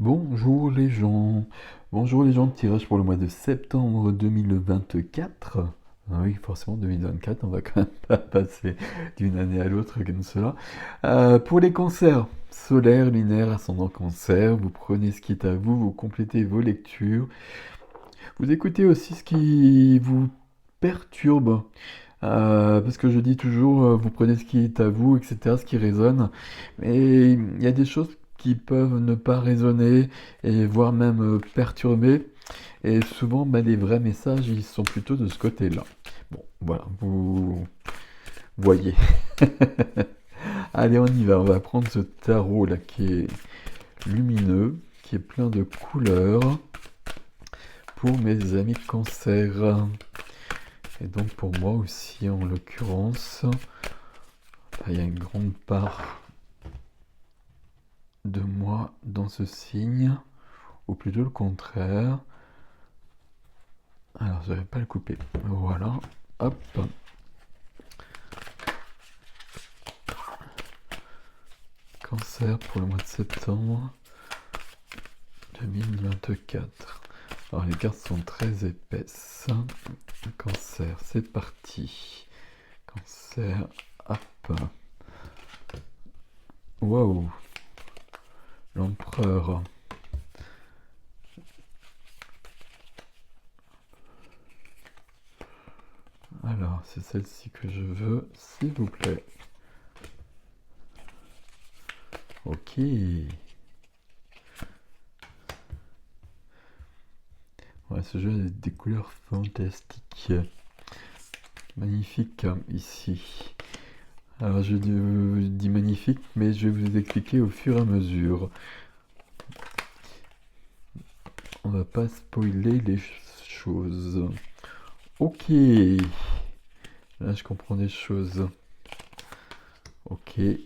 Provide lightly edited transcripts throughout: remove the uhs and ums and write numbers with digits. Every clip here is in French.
Bonjour les gens, bonjour les gens, tirage pour le mois de septembre 2024. Ah oui, forcément 2024, on va quand même pas passer d'une année à l'autre comme cela. Pour les cancers, solaire, lunaire, ascendant cancer, vous prenez ce qui est à vous, vous complétez vos lectures, vous écoutez aussi ce qui vous perturbe. Parce que je dis toujours, vous prenez ce qui est à vous, etc., ce qui résonne. Mais il y a des choses qui peuvent ne pas résonner et voire même perturber. Et souvent, bah, les vrais messages, ils sont plutôt de ce côté-là. Bon, voilà, vous voyez. Allez, on y va. On va prendre ce tarot là qui est lumineux, qui est plein de couleurs pour mes amis cancer. Et donc pour moi aussi, en l'occurrence, il y a une grande part de moi dans ce signe, ou plutôt le contraire. Alors, je vais pas le couper. Voilà. Hop. Cancer pour le mois de septembre 2024. Alors, les cartes sont très épaisses. Cancer, c'est parti. Cancer, hop. Waouh. L'empereur. Alors, c'est celle-ci que je veux, s'il vous plaît. Ok. Ouais, ce jeu a des couleurs fantastiques. Magnifique, ici. Alors, je dis magnifique, mais je vais vous expliquer au fur et à mesure. On va pas spoiler les choses. Ok. Là, je comprends des choses. Ok. Et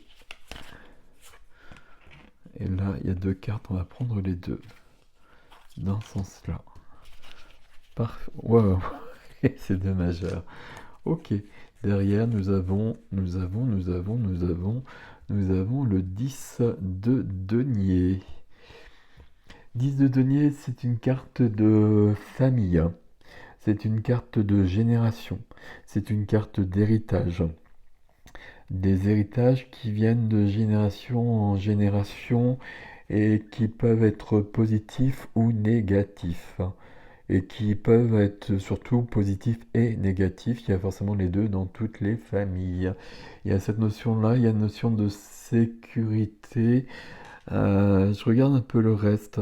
là, il y a deux cartes. On va prendre les deux. Dans ce sens-là. Parfait. Wow. C'est deux majeurs. Ok. Derrière, nous avons le 10 de denier. 10 de denier, c'est une carte de famille. C'est une carte de génération. C'est une carte d'héritage. Des héritages qui viennent de génération en génération et qui peuvent être positifs ou négatifs. Et qui peuvent être surtout positifs et négatifs. Il y a forcément les deux dans toutes les familles. Il y a cette notion-là, il y a une notion de sécurité. Je regarde un peu le reste.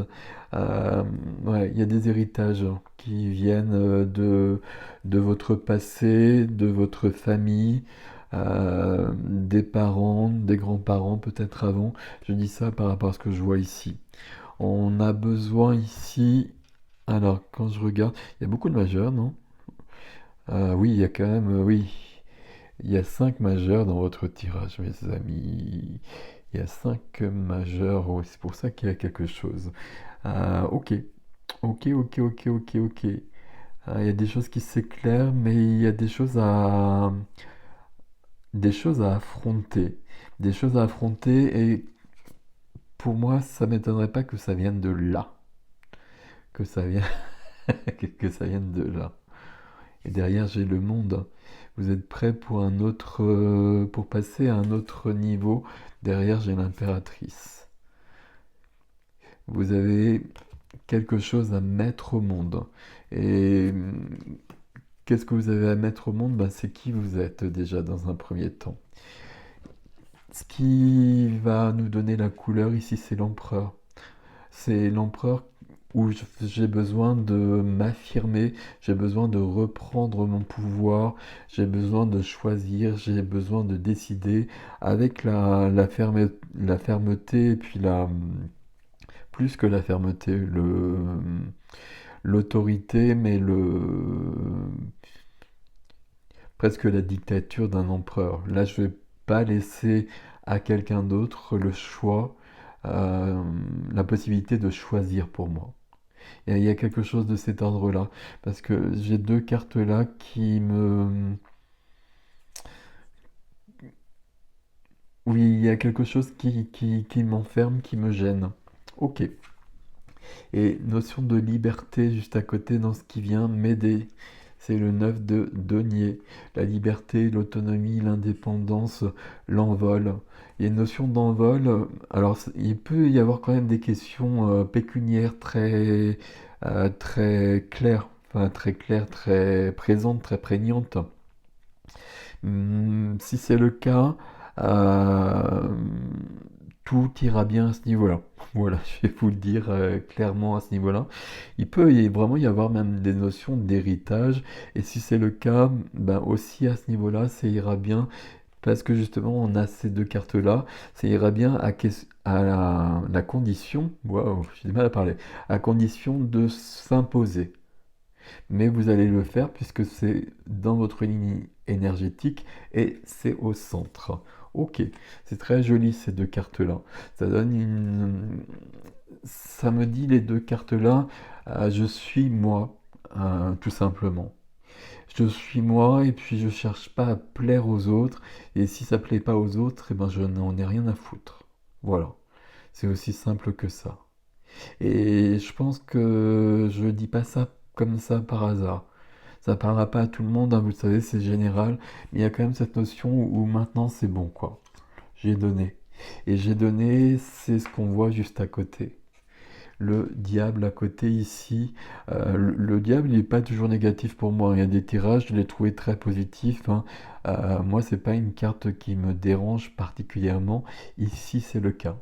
Euh, ouais, il y a des héritages qui viennent de votre passé, de votre famille, des parents, des grands-parents peut-être avant. Je dis ça par rapport à ce que je vois ici. On a besoin ici. Alors, quand je regarde, il y a beaucoup de majeurs, non? Oui, il y a quand même, oui, il y a 5 majeurs dans votre tirage, mes amis. Il y a 5 majeurs, oui, c'est pour ça qu'il y a quelque chose. Ok, ok. Il y a des choses qui s'éclairent, mais il y a des choses à affronter. Des choses à affronter, et pour moi, ça m'étonnerait pas que ça vienne de là. Que ça vienne, que ça vienne de là. Et derrière, j'ai le monde. Vous êtes prêts pour un autre, pour passer à un autre niveau. Derrière, j'ai l'impératrice. Vous avez quelque chose à mettre au monde. Et qu'est-ce que vous avez à mettre au monde? Ben, c'est qui vous êtes déjà dans un premier temps. Ce qui va nous donner la couleur ici, c'est l'empereur. C'est l'empereur où j'ai besoin de m'affirmer, j'ai besoin de reprendre mon pouvoir, j'ai besoin de choisir, j'ai besoin de décider avec la fermeté et puis plus que la fermeté, l'autorité, mais presque la dictature d'un empereur. Là, je vais pas laisser à quelqu'un d'autre le choix, euh, la possibilité de choisir pour moi. Et il y a quelque chose de cet ordre-là, parce que j'ai deux cartes là qui me... Oui, il y a quelque chose qui m'enferme, qui me gêne. Ok, Et notion de liberté juste à côté dans ce qui vient m'aider. C'est le 9 de denier. La liberté, l'autonomie, l'indépendance, l'envol. Il y a une notion d'envol. Alors, il peut y avoir quand même des questions pécuniaires très claires. Enfin, très claires, très présentes, très prégnantes. Si c'est le cas, euh, tout ira bien à ce niveau-là. Voilà, je vais vous le dire clairement à ce niveau-là. Il peut vraiment y avoir même des notions d'héritage, et si c'est le cas, ben aussi à ce niveau-là, ça ira bien, parce que justement, on a ces deux cartes-là, ça ira bien à la condition, waouh, j'ai du mal à parler, à condition de s'imposer. Mais vous allez le faire puisque c'est dans votre ligne énergétique et c'est au centre. Ok, c'est très joli ces deux cartes-là. Ça donne une... Ça me dit les deux cartes-là, je suis moi, tout simplement. Je suis moi et puis je cherche pas à plaire aux autres. Et si ça plaît pas aux autres, eh ben je n'en ai rien à foutre. Voilà, c'est aussi simple que ça. Et je pense que je dis pas ça comme ça par hasard. Ça parlera pas à tout le monde, hein, vous le savez, c'est général, mais il y a quand même cette notion où maintenant c'est bon, quoi. J'ai donné. Et j'ai donné, c'est ce qu'on voit juste à côté. Le diable à côté ici, le diable il n'est pas toujours négatif pour moi. Il y a des tirages, je l'ai trouvé très positif, hein. Moi, c'est pas une carte qui me dérange particulièrement. Ici, c'est le cas.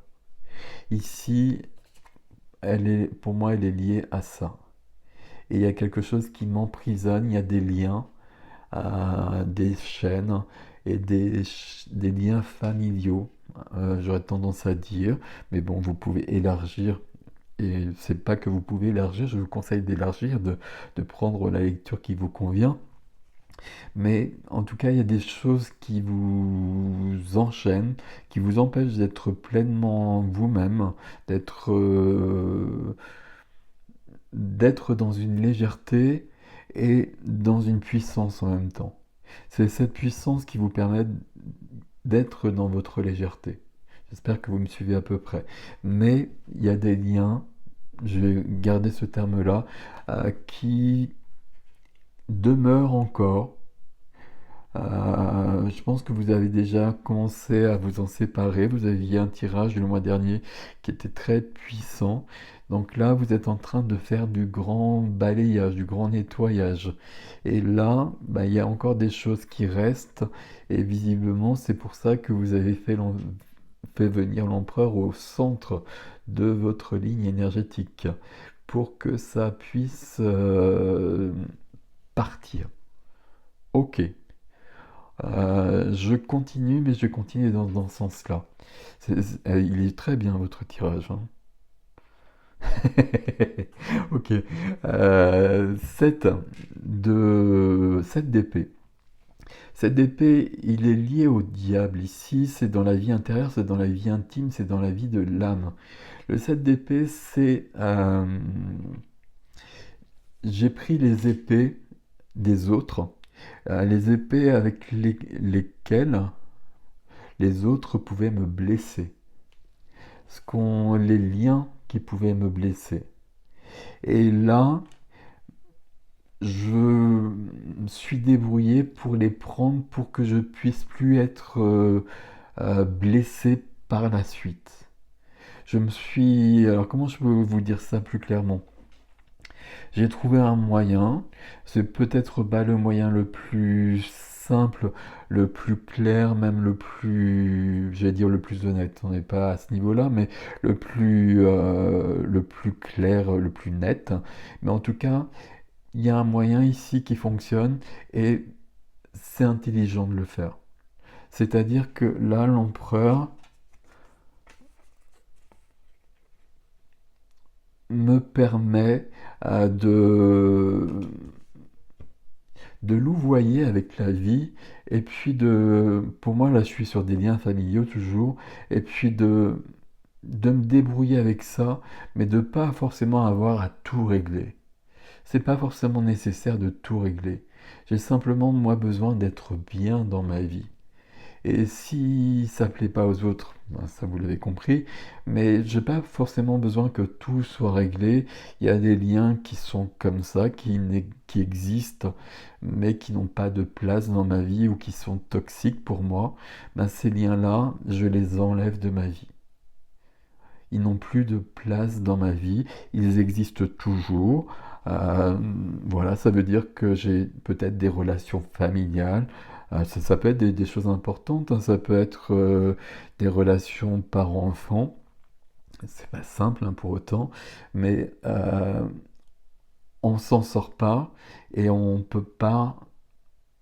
Ici, pour moi, elle est liée à ça. Et il y a quelque chose qui m'emprisonne, il y a des liens, des chaînes et des liens familiaux, j'aurais tendance à dire. Mais bon, vous pouvez élargir. Et c'est pas que vous pouvez élargir, je vous conseille d'élargir, de prendre la lecture qui vous convient. Mais en tout cas, il y a des choses qui vous enchaînent, qui vous empêchent d'être pleinement vous-même, d'être d'être dans une légèreté et dans une puissance en même temps. C'est cette puissance qui vous permet d'être dans votre légèreté. J'espère que vous me suivez à peu près. Mais il y a des liens, je vais garder ce terme-là, qui demeurent encore. Je pense que vous avez déjà commencé à vous en séparer. Vous aviez un tirage le mois dernier qui était très puissant. Donc là, vous êtes en train de faire du grand balayage, du grand nettoyage. Et là, bah, il y a encore des choses qui restent. Et visiblement, c'est pour ça que vous avez fait venir l'empereur au centre de votre ligne énergétique, pour que ça puisse partir. Ok. Je continue, mais je continue dans ce sens-là. Il est très bien votre tirage, hein. Ok. 7 7 d'épée. 7 d'épée, il est lié au diable ici, c'est dans la vie intérieure, c'est dans la vie intime, c'est dans la vie de l'âme. Le 7 d'épée, c'est... j'ai pris les épées des autres, les épées avec lesquelles les autres pouvaient me blesser, les liens qui pouvaient me blesser. Et là, je me suis débrouillé pour les prendre pour que je puisse plus être blessé par la suite. Alors comment je peux vous dire ça plus clairement? J'ai trouvé un moyen, c'est peut-être pas le moyen le plus simple, le plus clair, même j'allais dire le plus honnête, on n'est pas à ce niveau-là, mais le plus clair, le plus net. Mais en tout cas, il y a un moyen ici qui fonctionne et c'est intelligent de le faire. C'est-à-dire que là, l'empereur me permet de louvoyer avec la vie, et puis pour moi là je suis sur des liens familiaux toujours, et puis de me débrouiller avec ça, mais de pas forcément avoir à tout régler. C'est pas forcément nécessaire de tout régler. J'ai simplement moi besoin d'être bien dans ma vie. Et si ça plaît pas aux autres, ben, ça vous l'avez compris, mais j'ai pas forcément besoin que tout soit réglé. Il y a des liens qui sont comme ça, qui existent, mais qui n'ont pas de place dans ma vie ou qui sont toxiques pour moi. Ben, ces liens-là, je les enlève de ma vie. Ils n'ont plus de place dans ma vie, ils existent toujours. Euh, voilà, ça veut dire que j'ai peut-être des relations familiales. Ça peut être des choses importantes, hein. Ça peut être des relations parents-enfants. C'est pas simple, hein, pour autant, mais on s'en sort pas et on peut pas,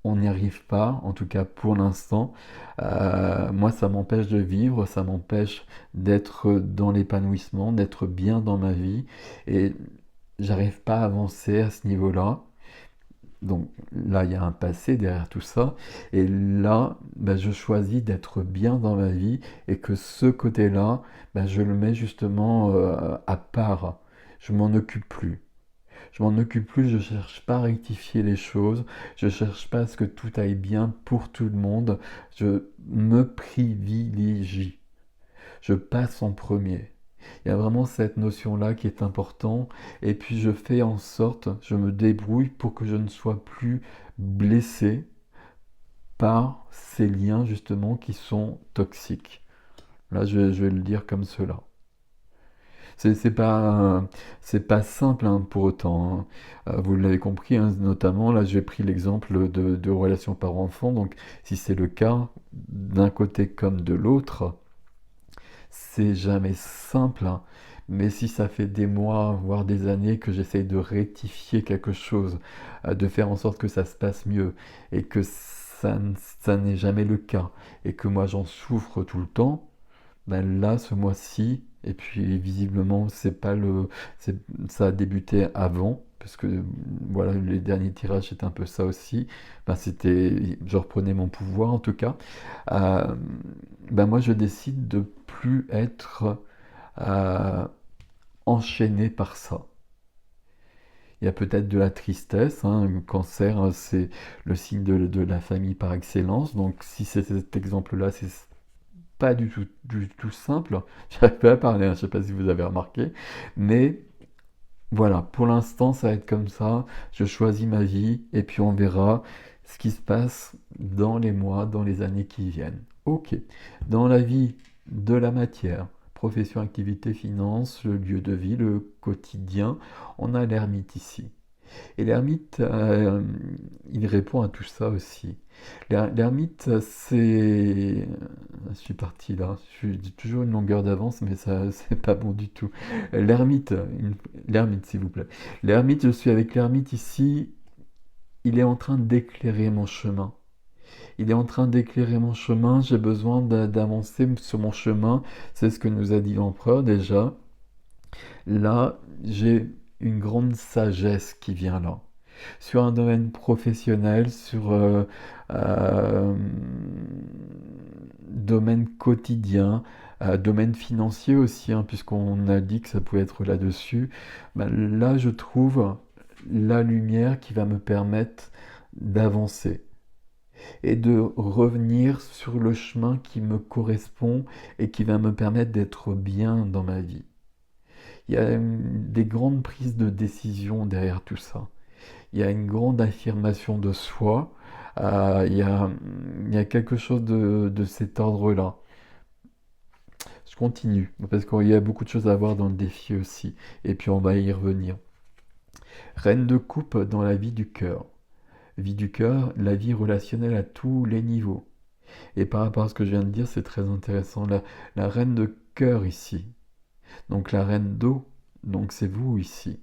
on n'y arrive pas, en tout cas pour l'instant. Moi, ça m'empêche de vivre, ça m'empêche d'être dans l'épanouissement, d'être bien dans ma vie, et j'arrive pas à avancer à ce niveau-là. Donc là, il y a un passé derrière tout ça, et là, ben, je choisis d'être bien dans ma vie, et que ce côté-là, ben, je le mets justement à part. Je m'en occupe plus. Je m'en occupe plus, je cherche pas à rectifier les choses, je cherche pas à ce que tout aille bien pour tout le monde, je me privilégie, je passe en premier. Il y a vraiment cette notion-là qui est importante, et puis je fais en sorte, je me débrouille pour que je ne sois plus blessé par ces liens justement qui sont toxiques. Là, je vais le dire comme cela. C'est pas simple, hein, pour autant, hein. Vous l'avez compris, hein, notamment là j'ai pris l'exemple de relations parents-enfants. Donc si c'est le cas d'un côté comme de l'autre, c'est jamais simple, hein. Mais si ça fait des mois, voire des années que j'essaye de rectifier quelque chose, de faire en sorte que ça se passe mieux, et que ça n'est jamais le cas, et que moi j'en souffre tout le temps, ben là, ce mois-ci, et puis visiblement, ça a débuté avant, parce que voilà, les derniers tirages, c'était un peu ça aussi. Ben, je reprenais mon pouvoir en tout cas. Euh, ben moi, je décide de plus être euh, enchaîné par ça. Il y a peut-être de la tristesse, hein. Le cancer, c'est le signe de la famille par excellence. Donc, si c'est cet exemple-là, c'est pas du tout simple. J'arrive pas à parler, hein, je sais pas si vous avez remarqué. Mais voilà, pour l'instant, ça va être comme ça. Je choisis ma vie et puis on verra ce qui se passe dans les mois, dans les années qui viennent. Ok. Dans la vie de la matière, profession, activité, finance, le lieu de vie, le quotidien, on a l'ermite ici. Et l'ermite, il répond à tout ça aussi. L'ermite, c'est... Je suis parti là, j'ai toujours une longueur d'avance, mais ça, c'est pas bon du tout. L'ermite, l'ermite s'il vous plaît. L'ermite, je suis avec l'ermite ici, il est en train d'éclairer mon chemin. Il est en train d'éclairer mon chemin, j'ai besoin d'avancer sur mon chemin, c'est ce que nous a dit l'empereur déjà. Là, j'ai une grande sagesse qui vient là. Sur un domaine professionnel, sur euh, domaine quotidien, domaine financier aussi, hein, puisqu'on a dit que ça pouvait être là-dessus. Ben, là, je trouve la lumière qui va me permettre d'avancer et de revenir sur le chemin qui me correspond et qui va me permettre d'être bien dans ma vie. Il y a des grandes prises de décision derrière tout ça. Il y a une grande affirmation de soi. Il y a quelque chose de cet ordre-là. Je continue, parce qu'il y a beaucoup de choses à voir dans le défi aussi. Et puis on va y revenir. Reine de coupe dans la vie du cœur. Vie du cœur, la vie relationnelle à tous les niveaux. Et par rapport à ce que je viens de dire, c'est très intéressant. La reine de cœur ici. Donc la reine d'eau, donc c'est vous ici.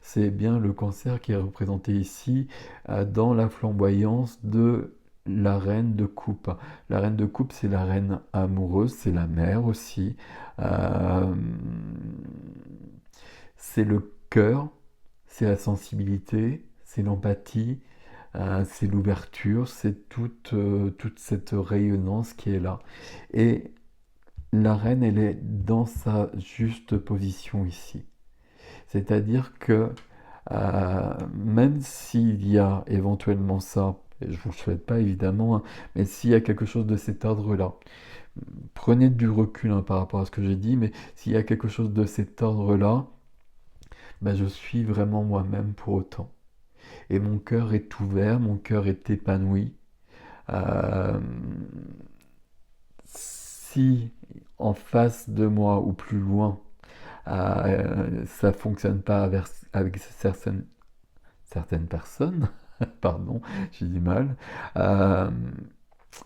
C'est bien le cancer qui est représenté ici dans la flamboyance de la reine de coupe. La reine de coupe, c'est la reine amoureuse, c'est la mère aussi. Euh, c'est le cœur, c'est la sensibilité, c'est l'empathie, c'est l'ouverture, c'est toute cette rayonnance qui est là. Et la reine, elle est dans sa juste position ici. C'est-à-dire que même s'il y a éventuellement ça, Et je ne vous le souhaite pas évidemment, hein, mais s'il y a quelque chose de cet ordre-là, prenez du recul hein, par rapport à ce que j'ai dit, mais s'il y a quelque chose de cet ordre-là, ben, je suis vraiment moi-même pour autant. Et mon cœur est ouvert, mon cœur est épanoui. Euh, Si en face de moi ou plus loin, ça fonctionne pas avec certaines personnes, pardon, j'ai du mal, euh,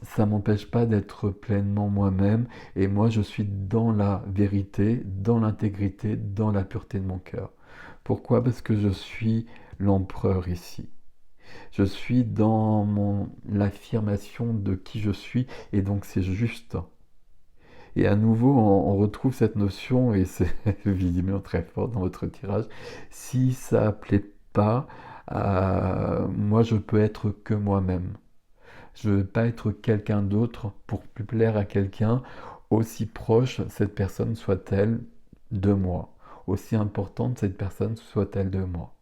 ça m'empêche pas d'être pleinement moi-même et moi je suis dans la vérité, dans l'intégrité, dans la pureté de mon cœur. Pourquoi? Parce que je suis l'empereur ici. Je suis dans l'affirmation de qui je suis et donc c'est juste. Et à nouveau, on retrouve cette notion, et c'est visiblement très fort dans votre tirage, si ça ne plaît pas, moi je peux être que moi-même. Je ne veux pas être quelqu'un d'autre pour plus plaire à quelqu'un, aussi proche cette personne soit-elle de moi, aussi importante cette personne soit-elle de moi.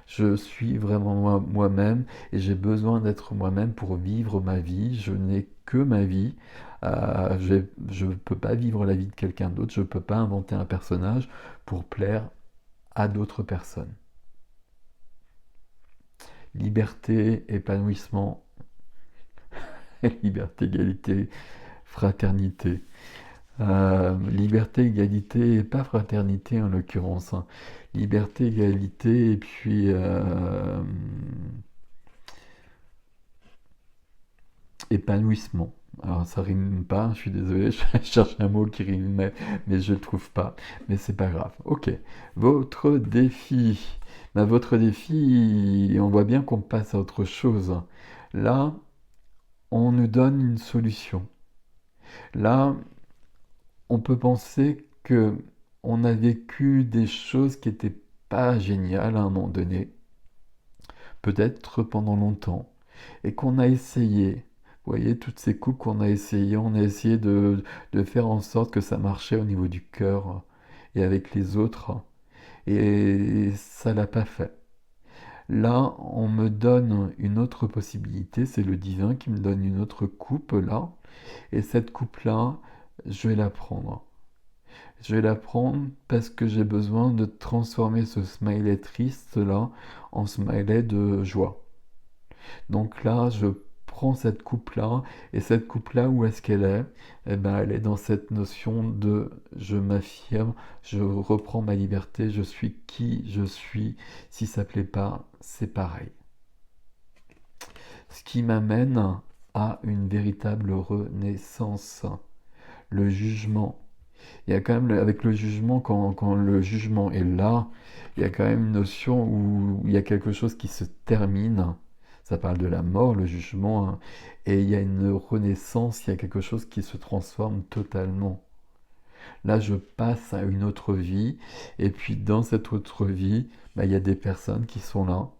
Je suis vraiment moi-même et j'ai besoin d'être moi-même pour vivre ma vie. Je n'ai que ma vie. Je ne peux pas vivre la vie de quelqu'un d'autre. Je ne peux pas inventer un personnage pour plaire à d'autres personnes. Liberté, épanouissement, liberté, égalité, fraternité. Liberté, égalité et pas fraternité en l'occurrence, hein. Liberté, égalité et puis épanouissement. Alors ça rime pas, je suis désolé, je cherche un mot qui rime, mais je le trouve pas. Mais c'est pas grave. Ok. Votre défi. Votre défi, on voit bien qu'on passe à autre chose. Là, on nous donne une solution. Là, on peut penser que on a vécu des choses qui n'étaient pas géniales à un moment donné, peut-être pendant longtemps, et qu'on a essayé. Vous voyez, toutes ces coupes qu'on a essayé, on a essayé de faire en sorte que ça marchait au niveau du cœur et avec les autres, et ça l'a pas fait. Là, on me donne une autre possibilité, c'est le divin qui me donne une autre coupe là, et cette coupe-là, je vais la prendre. Je vais la prendre parce que j'ai besoin de transformer ce smiley triste là en smiley de joie. Donc là, je prends cette coupe-là, et cette coupe-là, où est-ce qu'elle est? Eh ben, elle est dans cette notion de je m'affirme, je reprends ma liberté, je suis qui je suis. Si ça plaît pas, c'est pareil. Ce qui m'amène à une véritable renaissance. Le jugement. Il y a quand même, avec le jugement, quand le jugement est là, il y a quand même une notion où il y a quelque chose qui se termine. Ça parle de la mort, le jugement, hein. Et il y a une renaissance, il y a quelque chose qui se transforme totalement. Là, je passe à une autre vie, et puis dans cette autre vie, il y a des personnes qui sont là.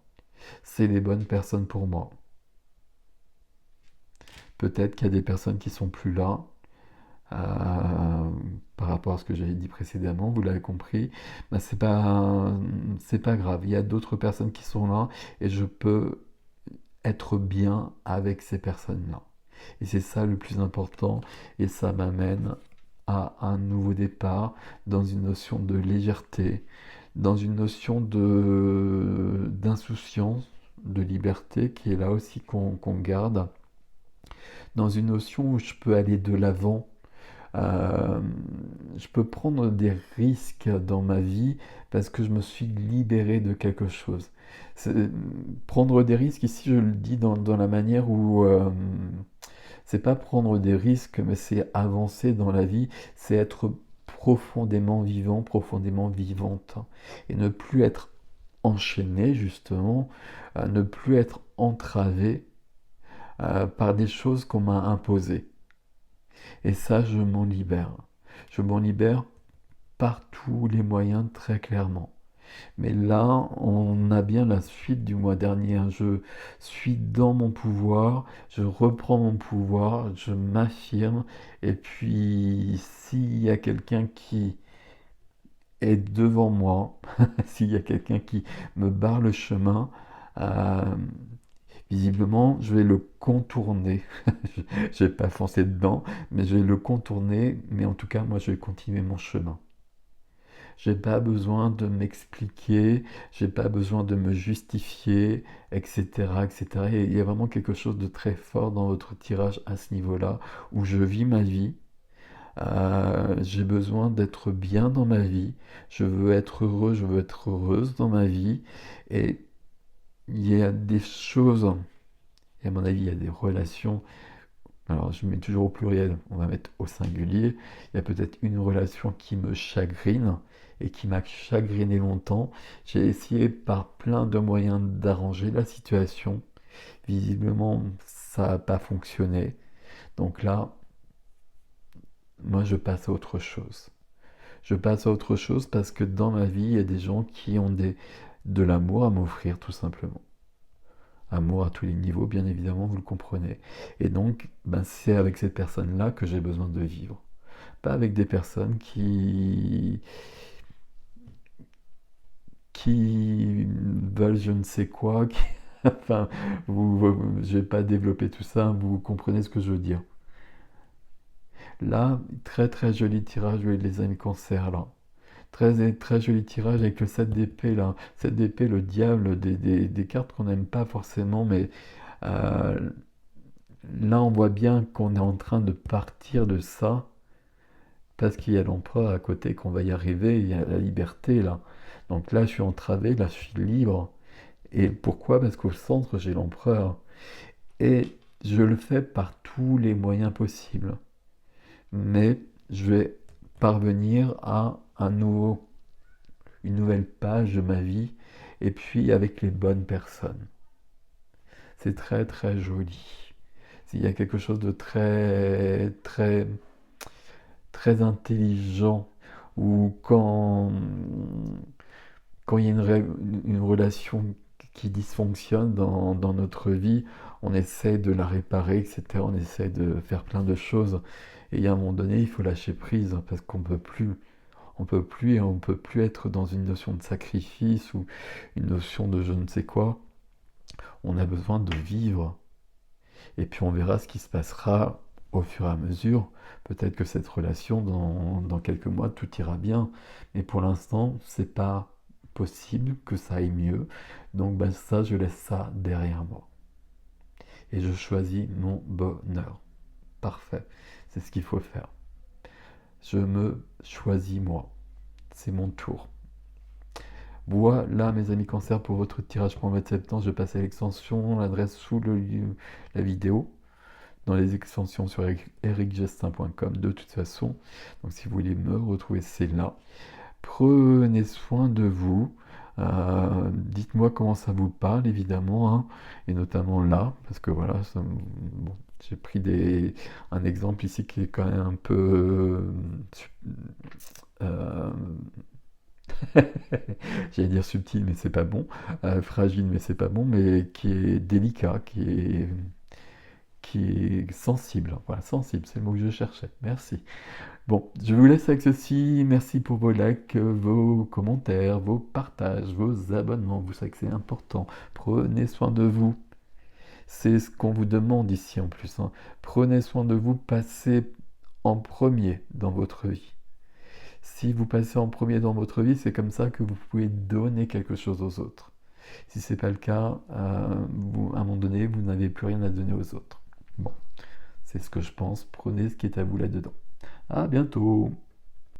C'est les bonnes personnes pour moi. Peut-être qu'il y a des personnes qui sont plus là, euh, par rapport à ce que j'avais dit précédemment, vous l'avez compris, c'est pas grave. Il y a d'autres personnes qui sont là et je peux être bien avec ces personnes-là. Et c'est ça le plus important et ça m'amène à un nouveau départ dans une notion de légèreté, dans une notion de d'insouciance, de liberté qui est là aussi qu'on garde, dans une notion où je peux aller de l'avant. Euh, je peux prendre des risques dans ma vie parce que je me suis libéré de quelque chose. Prendre des risques, ici je le dis dans la manière où c'est pas prendre des risques, mais c'est avancer dans la vie, c'est être profondément vivant, profondément vivante, et ne plus être enchaîné justement, ne plus être entravé par des choses qu'on m'a imposées. Et ça, je m'en libère. Je m'en libère par tous les moyens très clairement. Mais là, on a bien la suite du mois dernier, hein. Je suis dans mon pouvoir, je reprends mon pouvoir, je m'affirme. Et puis, s'il y a quelqu'un qui est devant moi, s'il y a quelqu'un qui me barre le chemin, euh, Visiblement, je vais le contourner. Je vais pas foncer dedans, mais je vais le contourner. Mais en tout cas, moi, je vais continuer mon chemin. J'ai pas besoin de m'expliquer, j'ai pas besoin de me justifier, etc., etc. Et il y a vraiment quelque chose de très fort dans votre tirage à ce niveau-là, où je vis ma vie. J'ai besoin d'être bien dans ma vie. Je veux être heureux, je veux être heureuse dans ma vie. Et il y a des choses, et à mon avis, il y a des relations. Alors, je mets toujours au pluriel, on va mettre au singulier. Il y a peut-être une relation qui me chagrine et qui m'a chagriné longtemps. J'ai essayé par plein de moyens d'arranger la situation. Visiblement, ça n'a pas fonctionné. Donc là, moi, je passe à autre chose. Je passe à autre chose parce que dans ma vie, il y a des gens qui ont de l'amour à m'offrir, tout simplement. Amour à tous les niveaux, bien évidemment, vous le comprenez. Et donc, ben, c'est avec ces personnes-là que j'ai besoin de vivre. Pas avec des personnes qui veulent je ne sais quoi, enfin, je vais pas développer tout ça, vous comprenez ce que je veux dire. Là, très très joli tirage, oui, les amis cancer, là. Très, très joli tirage avec le 7 d'épée, là. 7 d'épée, le diable, des cartes qu'on n'aime pas forcément, mais euh, là, on voit bien qu'on est en train de partir de ça, parce qu'il y a l'empereur à côté, qu'on va y arriver, il y a la liberté, là. Donc là, je suis entravé, là, je suis libre. Et pourquoi? Parce qu'au centre, j'ai l'empereur. Et je le fais par tous les moyens possibles. Mais je vais parvenir à une nouvelle page de ma vie, et puis avec les bonnes personnes. C'est très très joli. Il y a quelque chose de très très très intelligent, où quand il y a une relation qui dysfonctionne dans notre vie, on essaie de la réparer, etc. On essaie de faire plein de choses. Et à un moment donné, il faut lâcher prise parce qu'on peut plus. On peut plus et on peut plus être dans une notion de sacrifice ou une notion de je ne sais quoi. On a besoin de vivre. Et puis on verra ce qui se passera au fur et à mesure. Peut-être que cette relation, dans quelques mois, tout ira bien. Mais pour l'instant, c'est pas possible que ça aille mieux. Donc ben, ça, je laisse ça derrière moi. Et je choisis mon bonheur. Parfait. C'est ce qu'il faut faire. Je me choisis moi. C'est mon tour. Voilà, mes amis cancer, pour votre tirage pour le mois de septembre. Je passe à l'extension, l'adresse sous la vidéo, dans les extensions sur ericgestin.com de toute façon. Donc si vous voulez me retrouver, c'est là. Prenez soin de vous. Dites-moi comment ça vous parle, évidemment, hein, et notamment là, parce que voilà, bon, j'ai pris un exemple ici qui est quand même un peu... euh, j'allais dire subtil, mais c'est pas bon, fragile, mais c'est pas bon, mais qui est délicat, qui est sensible. Voilà, sensible, c'est le mot que je cherchais. Merci. Bon, je vous laisse avec ceci. Merci pour vos likes, vos commentaires, vos partages, vos abonnements. Vous savez que c'est important. Prenez soin de vous. C'est ce qu'on vous demande ici en plus, hein. Prenez soin de vous, passez en premier dans votre vie. Si vous passez en premier dans votre vie, c'est comme ça que vous pouvez donner quelque chose aux autres. Si ce n'est pas le cas, à un moment donné, vous n'avez plus rien à donner aux autres. Bon, c'est ce que je pense. Prenez ce qui est à vous là-dedans. À bientôt!